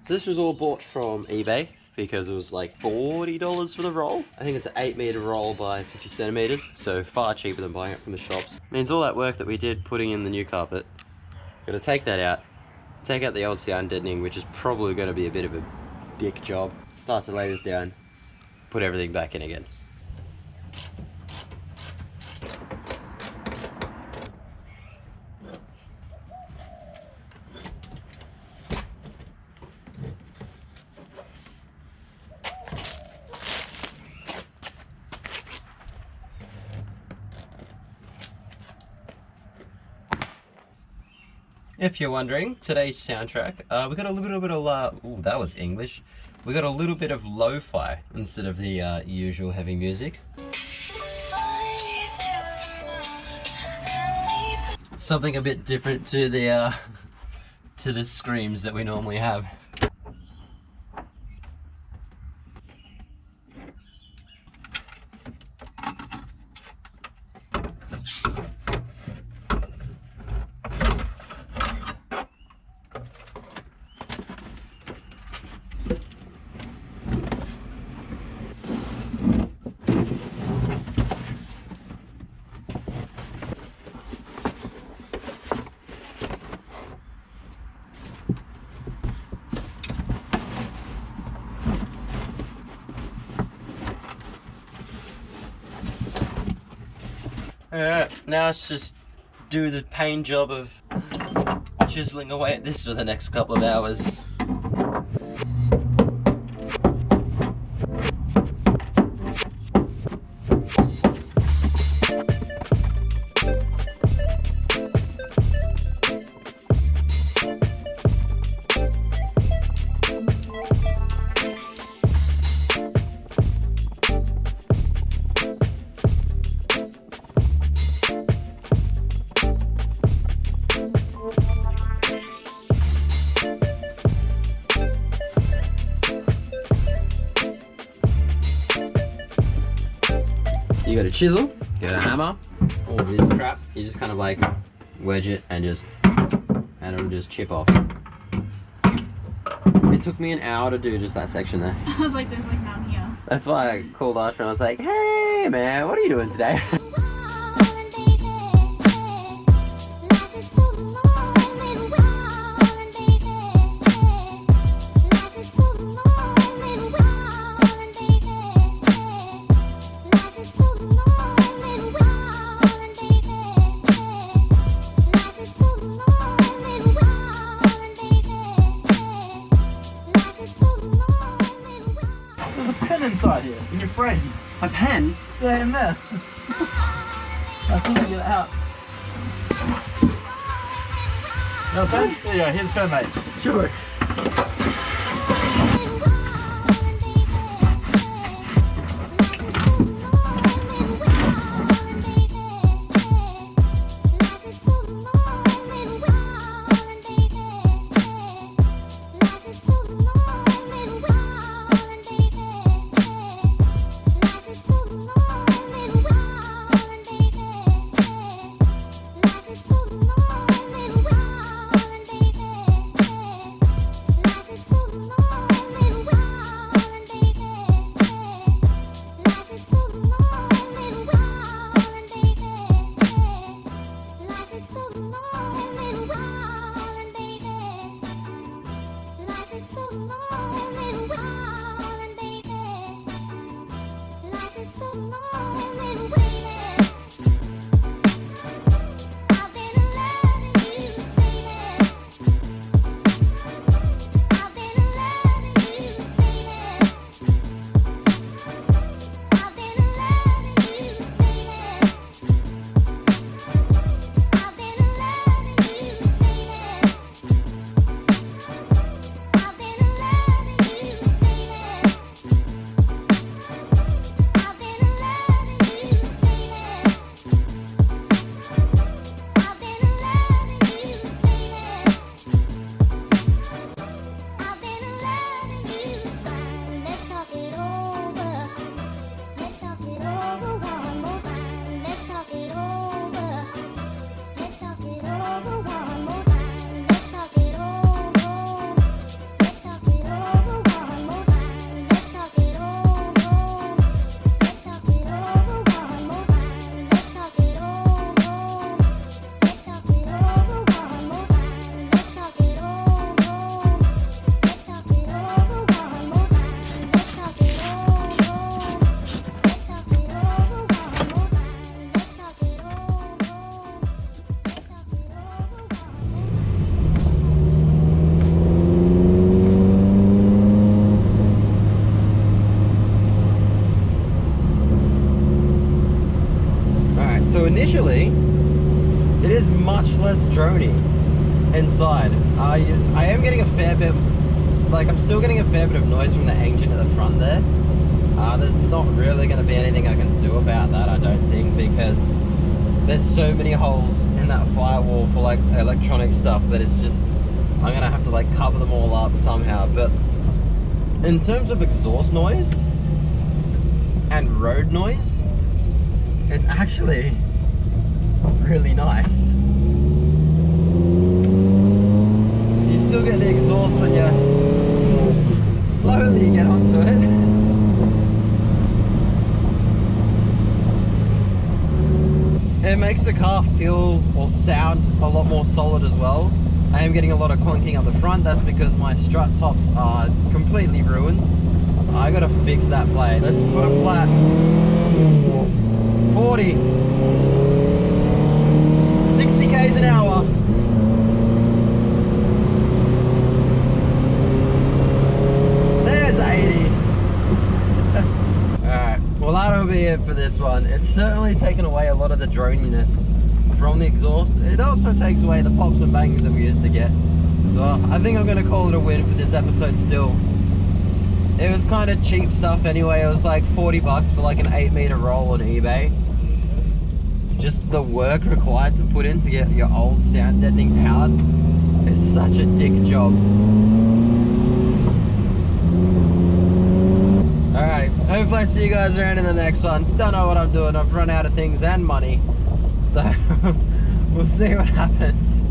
This was all bought from eBay because it was like $40 for the roll. I think it's an 8-meter roll by 50 centimeters, so far cheaper than buying it from the shops. Means all that work that we did putting in the new carpet, gotta take that out, take out the old sound deadening, which is probably gonna be a bit of a dick job. Start to lay this down, put everything back in again. If you're wondering, today's soundtrack, we got a little bit of, ooh, that was English. We got a little bit of lo-fi instead of the usual heavy music. Something a bit different to the screams that we normally have. Alright, now let's just do the pain job of chiseling away at this for the next couple of hours. You got a chisel, you got a hammer, all this crap. You just kind of like wedge it and it'll just chip off. It took me an hour to do just that section there. I was like, there's like none here. That's why I called Asher and I was like, hey man, what are you doing today? Inside here, in your frame. A pen? Yeah, in there. That's how to get it out. You want a pen? There you go, here's a pen, mate. Sure. initially, it is much less drony inside. I am getting a fair bit, like I'm still getting a fair bit of noise from the engine at the front there. There's not really going to be anything I can do about that, I don't think, because there's so many holes in that firewall for like electronic stuff that it's just, I'm going to have to like cover them all up somehow. But in terms of exhaust noise and road noise, it's actually really nice. You still get the exhaust when you slowly get onto it. It makes the car feel or sound a lot more solid as well. I am getting a lot of clunking up the front. That's because my strut tops are completely ruined. I gotta fix that plate. Let's put a flat 40, 60 k's an hour. There's 80. Alright, well that'll be it for this one. It's certainly taken away a lot of the droniness from the exhaust. It also takes away the pops and bangs that we used to get. So I think I'm going to call it a win for this episode still. It was kind of cheap stuff anyway. It was like 40 bucks for like an 8-meter roll on eBay. Just the work required to put in to get your old sound deadening powered is such a dick job. Alright, hopefully I see you guys around in the next one. Don't know what I'm doing. I've run out of things and money. So we'll see what happens.